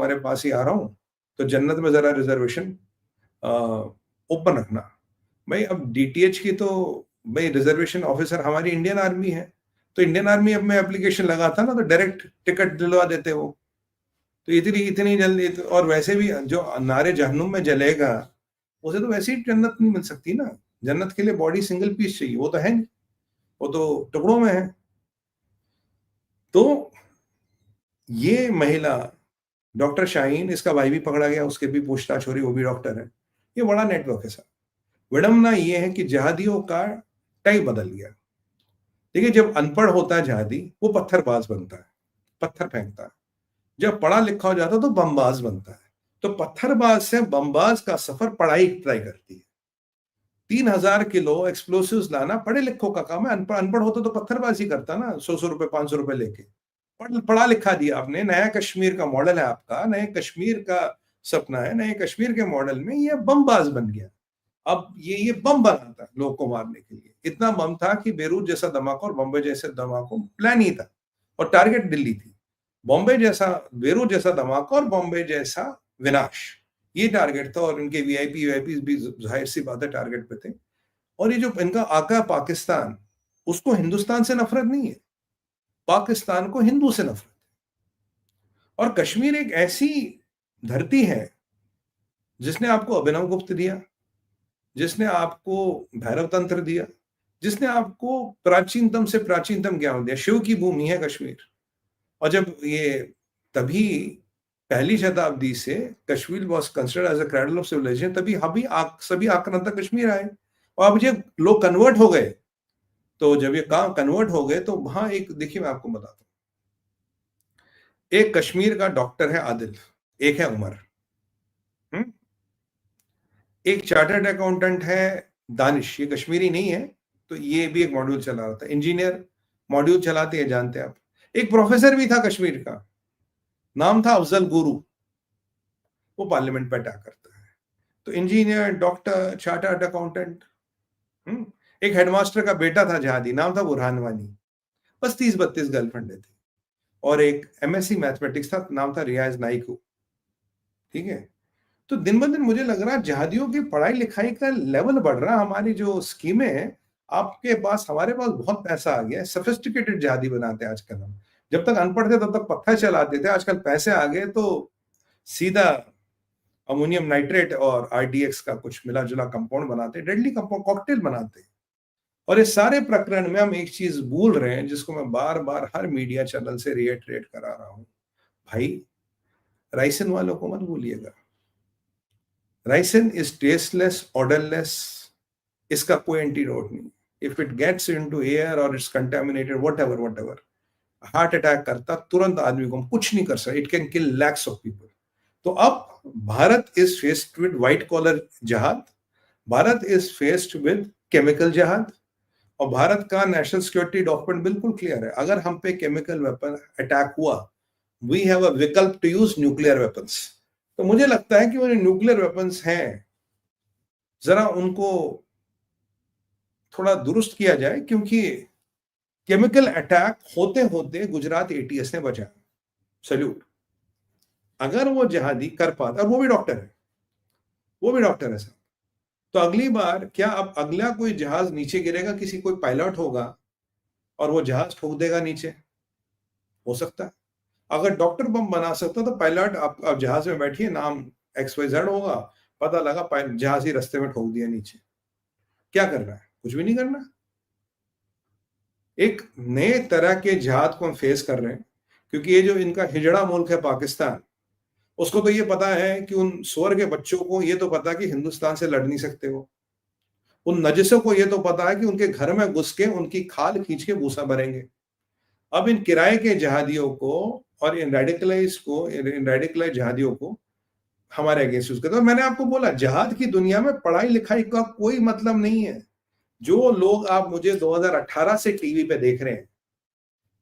हमारे पास ही आ रहा हूँ, तो जन्नत में ज़रा रिज़र्वेशन ओपन रखना। भाई अब डीटीएच की तो भाई रिज़र्वेशन ऑफ़िसर हमारी इंडियन आर्मी है, तो इंडियन आर्मी अब मैं एप्लीकेशन लगाता ना तो डायरेक्ट टिकट दिलवा देते वो। तो इतनी इतनी जल्दी तो और वैसे भी जो नारे जहन्नुम में जलेगा, उसे तो वैसे ही जन्नत नहीं मिल सकती ना। जन्नत के लिए बॉडी सिंगल पीस चाहिए, वो तो है नहीं, वो तो टुकड़ों में है। तो ये महिला डॉक्टर शाहीन, इसका भाई भी पकड़ा गया, उसके भी पूछताछ हो रही, वो भी डॉक्टर है। ये बड़ा नेटवर्क है सर। विडंबना ये है कि जिहादियों का टाइप बदल गया। देखिए, जब अनपढ़ होता है जिहादी, वो पत्थरबाज बनता है, पत्थर फेंकता है। जब पढ़ा लिखा हो जाता है तो बमबाज बनता है। तो पत्थरबाज से बमबाज का सफर पढ़ाई ट्राई करती है। 3000 किलो एक्सप्लोसिव्स लाना पढ़े लिखों का काम है। अनपढ़ होता तो पत्थरबाजी करता ना, 100 रुपए 500 रुपए लेके। पढ़ा लिखा दिया आपने, नया कश्मीर का मॉडल है आपका, नए कश्मीर का सपना है, नए कश्मीर के मॉडल में ये बमबाज बन गया। अब ये बम बनाता है लोग को मारने के लिए। इतना बम था कि बेरूत जैसा धमाका और बॉम्बे जैसे धमाका प्लान ही था, और टारगेट दिल्ली थी। बॉम्बे जैसा, बेरूत जैसा धमाका और बॉम्बे जैसा विनाश, ये टारगेट था। और इनके वीआईपी वीआईपी भी जाहिर सी बात है टारगेट पे थे। और ये जो इनका आका पाकिस्तान, उसको हिंदुस्तान से नफरत नहीं है, पाकिस्तान को हिंदू से नफरत है। और कश्मीर एक ऐसी धरती है जिसने आपको अभिनव गुप्त दिया, जिसने आपको भैरव तंत्र दिया, जिसने आपको प्राचीनतम से प्राचीनतम ज्ञान दिया। शिव की भूमि है कश्मीर। और जब ये तभी पहली शताब्दी से Kashmir was considered as a cradle of civilisation, तभी सभी आक्रांता कश्मीर आए। और अब जब लोग कन्वर्ट हो गए, तो जब ये काम कन्वर्ट हो गए, तो वहां एक, देखिए मैं आपको बताता हूं, एक कश्मीर का डॉक्टर है आदिल, एक है उमर, एक चार्टर्ड अकाउंटेंट है दानिश, ये कश्मीरी नहीं है, तो ये भी एक मॉड्यूल चला रहा था। इंजीनियर मॉड्यूल चलाते हैं, जानते हैं आप। एक प्रोफेसर भी था कश्मीर का, नाम था अफजल गुरु, वो पार्लियामेंट पे अटैक करता है। तो इंजीनियर, डॉक्टर, चार्टर्ड अकाउंटेंट, एक हेडमास्टर का बेटा था जहादी, नाम था बुरहान वानी। बस 30-32 गर्लफ्रेंडें थी। और एक एमएससी मैथमेटिक्स था, नाम था रियाज नाइकू। ठीक है। तो दिन ब दिन मुझे लग रहा है जहादियों की पढ़ाई लिखाई का लेवल बढ़ रहा है। हमारी जो स्कीमें हैं, आपके पास, हमारे पास बहुत पैसा आ गया है, सोफिस्टिकेटेड जहादी बनाते हैं आजकल हम। जब तक अनपढ़ थे तब तक पत्थर चलाते थे, आजकल पैसे आ गए तो सीधा अमोनियम नाइट्रेट और आरडीएक्स का कुछ मिला जुला कंपाउंड बनाते, डेडली कंपाउंड कॉकटेल बनाते। और इस सारे प्रकरण में हम एक चीज भूल रहे हैं, जिसको मैं बार बार हर मीडिया चैनल से रिएटरेट करा रहा हूं। भाई, राइसिन वालों को मत भूलिएगा। राइसिन इज टेस्टलेस, ऑर्डरलेस, इसका कोई एंटीडोट नहीं। If it gets into air और it's contaminated, whatever, heart attack करता तुरंत आदमी को, हम कुछ नहीं कर सकते। It can kill lakhs of people. तो अब Bharat is faced with white collar जहाद, Bharat is faced with chemical जहाद। और भारत का नेशनल सिक्योरिटी डॉक्यूमेंट बिल्कुल क्लियर है, अगर हम पे केमिकल वेपन अटैक हुआ, वी हैव अ विकल्प टू यूज न्यूक्लियर वेपन्स। तो मुझे लगता है कि वो न्यूक्लियर वेपन्स हैं, जरा उनको थोड़ा दुरुस्त किया जाए, क्योंकि केमिकल अटैक होते होते गुजरात एटीएस ने बचाया। सल्यूट। अगर वो जिहादी कर पाता, और वो भी डॉक्टर है, वो भी डॉक्टर है सर, तो अगली बार क्या, अब अगला कोई जहाज नीचे गिरेगा, किसी कोई पायलट होगा और वो जहाज ठोक देगा नीचे, हो सकता है। अगर डॉक्टर बम बना सकता तो पायलट, आप जहाज में बैठिए, नाम XYZ होगा, पता लगा जहाज ही रास्ते में ठोक दिया नीचे। क्या करना है? कुछ भी नहीं करना। एक नए तरह के जहाज को हम फेस कर रहे हैं, क्योंकि ये जो इनका हिजड़ा मुल्क है पाकिस्तान, उसको तो ये पता है कि उन सुअर के बच्चों को ये तो पता है कि हिंदुस्तान से लड़ नहीं सकते वो। उन नजिसों को ये तो पता है कि उनके घर में घुस के उनकी खाल खींच के भूसा भरेंगे। अब इन किराए के जहादियों को और इन रेडिकलाइज जहादियों को हमारे अगेंस्ट यूज करते हैं। मैंने आपको बोला, जहाद की दुनिया में पढ़ाई लिखाई का कोई मतलब नहीं है। जो लोग आप मुझे 2018 से टीवी पे देख रहे हैं,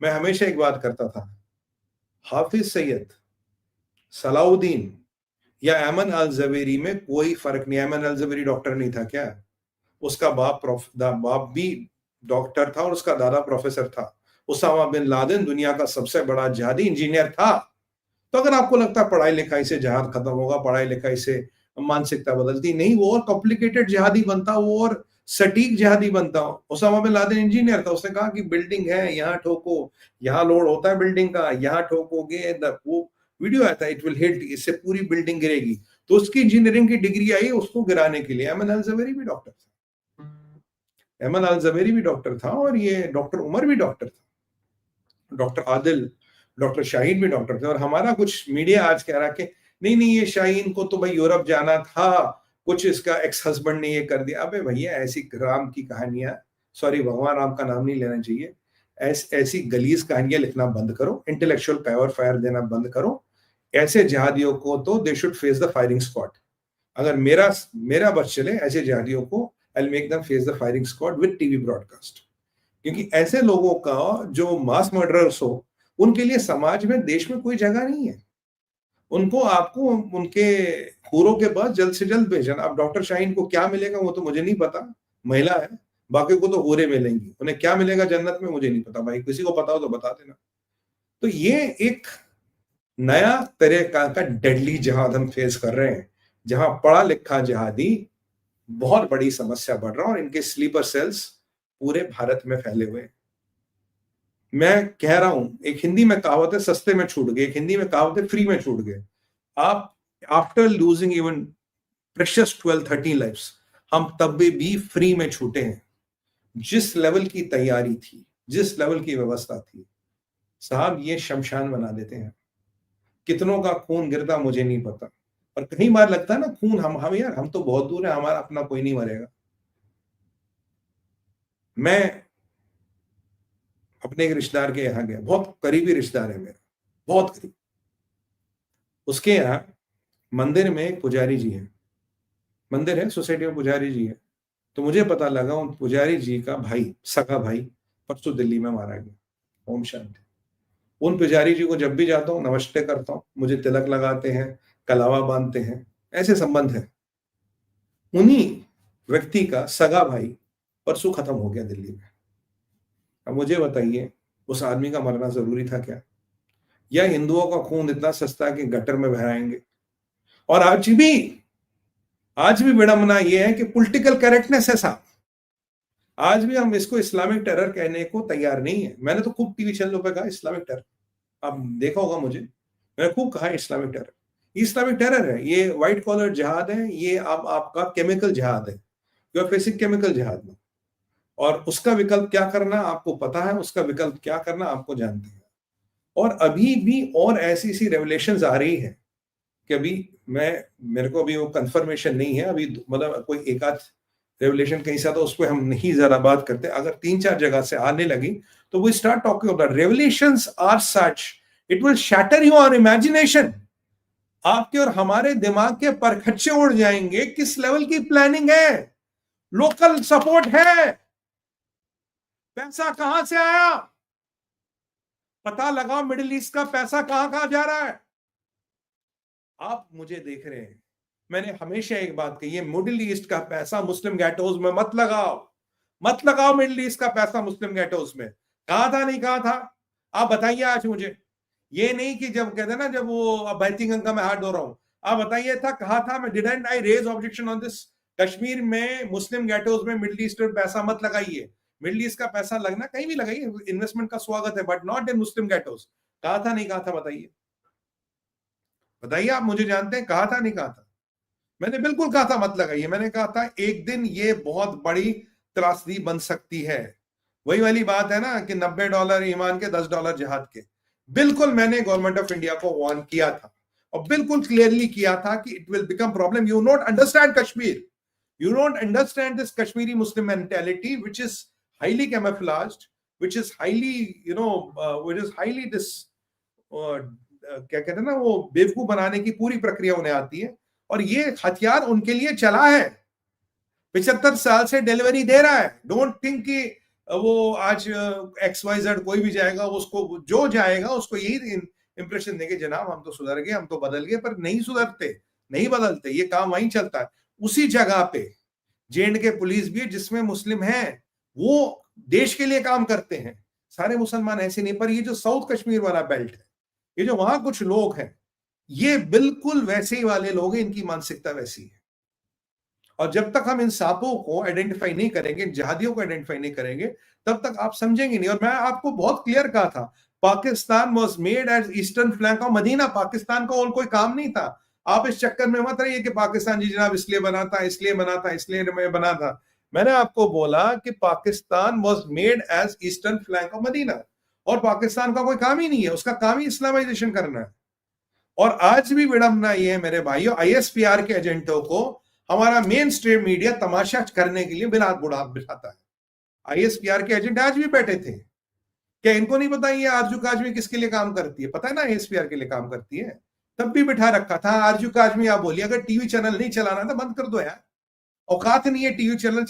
मैं हमेशा एक बात करता था, हाफिज सैयद, सलाउद्दीन या अमन अल जवेरी में कोई फर्क नहीं। अमन अल जवेरी डॉक्टर नहीं था क्या? उसका बाप भी डॉक्टर था और उसका दादा प्रोफेसर था। उसामा बिन लादेन दुनिया का सबसे बड़ा जिहादी इंजीनियर था। तो अगर आपको लगता है पढ़ाई लिखाई से जहाद खत्म होगा, पढ़ाई लिखाई से मानसिकता बदलती, नहीं, वो और कॉम्प्लिकेटेड जिहादी बनता, वो और सटीक जिहादी बनता। ओसामा बिन लादेन इंजीनियर था, उसने कहा कि बिल्डिंग है, यहाँ ठोको, यहाँ लोड होता है बिल्डिंग का, यहाँ ठोकोगे, वो वीडियो आता है, इट विल हिट, इससे पूरी बिल्डिंग गिरेगी। तो उसकी इंजीनियरिंग की डिग्री आई उसको गिराने के लिए। एमन अल जवेरी भी डॉक्टर था, एमन अल जवेरी भी डॉक्टर था, और ये डॉक्टर उमर भी डॉक्टर था, डॉक्टर आदिल, डॉक्टर शाहीन भी डॉक्टर थे। और हमारा कुछ मीडिया आज कह रहा कि नहीं नहीं, ये शाहीन को तो भाई यूरोप जाना था, कुछ इसका एक्स हस्बैंड ने ये कर दिया। अबे भैया, ऐसी राम की कहानियां, सॉरी भगवान राम का नाम नहीं लेना चाहिए, ऐसी गलीज कहानियां लिखना बंद करो, इंटेलेक्चुअल पावर फायर देना बंद करो। ऐसे जिहादियों को तो they should face the firing squad. अगर मेरा बस चले, ऐसे जिहादियों को I make them face the firing squad with TV broadcast. क्योंकि ऐसे लोगों का जो मास मर्डरर्स हो, उनके लिए समाज में, देश में कोई जगह नहीं है। उनको, आपको उनके खूरों के पास जल्द से जल्द भेजना। अब डॉक्टर शाहीन को क्या मिलेगा वो तो मुझे नहीं पता, महिला है, बाकी को तो हूरें मिलेंगी, उन्हें क्या मिलेगा जन्नत में मुझे नहीं पता भाई, किसी को पता हो तो बता देना। तो ये एक नया तरह का डेडली जिहाद हम फेस कर रहे हैं, जहां पढ़ा लिखा जिहादी बहुत बड़ी समस्या बढ़ रहा है, और इनके स्लीपर सेल्स पूरे भारत में फैले हुए हैं। मैं कह रहा हूं, एक हिंदी में कहावत है, सस्ते में छूट गए, एक हिंदी में कहावत है, फ्री में छूट गए। आप after losing even precious 12-13 lifes, हम तब भी फ्री में छूटे हैं। जिस लेवल की तैयारी थी, जिस लेवल की व्यवस्था थी, साहब ये शमशान बना देते हैं। कितनों का खून गिरता मुझे नहीं पता, और कई बार लगता है ना खून, हम यार, हम तो बहुत दूर है, हमारा अपना कोई नहीं मरेगा। मैं अपने एक रिश्तेदार के यहाँ गया, बहुत करीबी रिश्तेदार है मेरा, बहुत करीब। उसके यहाँ मंदिर में एक पुजारी जी है, मंदिर है, सोसाइटी में पुजारी जी है। तो मुझे पता लगा उन पुजारी जी का भाई, सगा भाई, परसों दिल्ली में मारा गया। ओम शांति। उन पुजारी जी को जब भी जाता हूँ नमस्ते करता हूँ, मुझे तिलक लगाते हैं, कलावा बांधते हैं, ऐसे संबंध है। उन्हीं व्यक्ति का सगा भाई परसों खत्म हो गया दिल्ली में। अब मुझे बताइए, उस आदमी का मरना जरूरी था क्या? या हिंदुओं का खून इतना सस्ता है कि गटर में बहाएंगे? और आज भी विडंबना यह है कि पॉलिटिकल करेक्टनेस है साहब, आज भी हम इसको इस्लामिक टेरर कहने को तैयार नहीं है। मैंने तो खूब टीवी चैनलों पे कहा इस्लामिक टेरर, आप देखा होगा मुझे, मैंने खूब कहा इस्लामिक टेरर। इस्लामिक टेरर है, ये व्हाइट कॉलर जिहाद है, ये आपका केमिकल जिहाद है, यू आर फेसिंग केमिकल जिहाद में। और उसका विकल्प क्या करना आपको पता है, उसका विकल्प क्या करना आपको जानते हैं। और अभी भी और ऐसी सी रेवलेशंस आ रही है कि अभी मेरे को अभी वो कंफर्मेशन नहीं है, अभी मतलब कोई एक आध रेवलेशन कहीं से आता, उस पर हम नहीं ज्यादा बात करते। अगर 3-4 जगह से आने लगी तो we start talking about revelations are such, it will shatter your imagination. आपके और हमारे दिमाग के परखच्चे उड़ जाएंगे। किस लेवल की प्लानिंग है, लोकल सपोर्ट है, पैसा कहां से आया, पता लगाओ मिडिल ईस्ट का पैसा कहां कहां जा रहा है। आप मुझे देख रहे हैं, मैंने हमेशा एक बात कही है, मिडिल ईस्ट का पैसा मुस्लिम गैटोज में मत लगाओ, मत लगाओ मिडिल ईस्ट का पैसा मुस्लिम गैटोज में। कहा था नहीं कहा था, आप बताइए आज मुझे। ये नहीं कि जब कहते ना, जब वो बैती गंगा में हाथ धो रहा हूं, आप बताइए था, कहा था मैं, didn't I raise objection on this? Kashmir में मुस्लिम गैटोज में मिडिल ईस्ट में पैसा मत लगाइए, मिडिल ईस्ट का पैसा लगना कहीं भी लगाइए, इन्वेस्टमेंट का स्वागत है, बट नॉट इन मुस्लिम गैटोज। कहा था नहीं कहा था, बताइए बताइए, आप मुझे जानते हैं, कहा था नहीं कहा था? मैंने बिल्कुल कहा था मत लगाइए। मैंने कहा था एक दिन ये बहुत बड़ी त्रासदी बन सकती है। वही वाली बात है ना कि $90 ईमान के, $10 जिहाद के। बिल्कुल मैंने गवर्नमेंट ऑफ इंडिया को वार्न किया था, और बिल्कुल क्लियरली किया था कि it will become problem. You not understand Kashmir, you don't understand this Kashmiri Muslim mentality which is highly camouflaged, which is highly, which is highly this, क्या कहते हैं ना, वो बेवकूफ बनाने की पूरी प्रक्रिया उन्हें आती है। और ये हथियार उनके लिए चला है, 75 साल से डिलीवरी दे रहा है। डोंट थिंक कि वो आज XYZ कोई भी जाएगा, उसको जो जाएगा उसको यही इंप्रेशन देंगे, जनाब हम तो सुधर गए, हम तो बदल गए। पर नहीं सुधरते, नहीं बदलते, ये काम वहीं चलता है। उसी जगह पे J&K पुलिस भी है जिसमें मुस्लिम है, वो देश के लिए काम करते हैं। सारे मुसलमान ऐसे नहीं, पर ये जो साउथ कश्मीर वाला बेल्ट है, ये जो वहां कुछ लोग हैं, ये बिल्कुल वैसे ही वाले लोग हैं, इनकी मानसिकता वैसी है। और जब तक हम इन सांपों को आइडेंटिफाई नहीं करेंगे, इन जहादियों को आइडेंटिफाई नहीं करेंगे, तब तक आप समझेंगे नहीं। और मैं आपको बहुत क्लियर कहा था, Pakistan was made as eastern flank of Medina. Pakistan का और कोई काम नहीं था। आप इस चक्कर में मत रहिए कि पाकिस्तान जी जनाब इसलिए बना था, इसलिए बना था, इसलिए मैं बना था। मैंने आपको बोला कि Pakistan was made as eastern flank of Medina, और पाकिस्तान का कोई काम ही नहीं है, उसका काम ही इस्लामाइजेशन करना है। और आज भी विडंबना ये है मेरे भाइयों, आईएसपीआर के एजेंटों को हमारा मेन स्ट्रीम मीडिया तमाशा करने के लिए बिना बुढ़ा बिठाता है। आईएसपीआर के एजेंट आज भी बैठे थे। क्या इनको नहीं पता ये आरजू काजमी किसके लिए काम करती है? पता है ना आईएसपीआर के लिए काम करती है। तब भी बिठा रखा था। आरजू काजमी आप बोलिए, अगर टीवी चैनल नहीं चलाना तो बंद कर दो यार, औकात नहीं है टीवी चैनल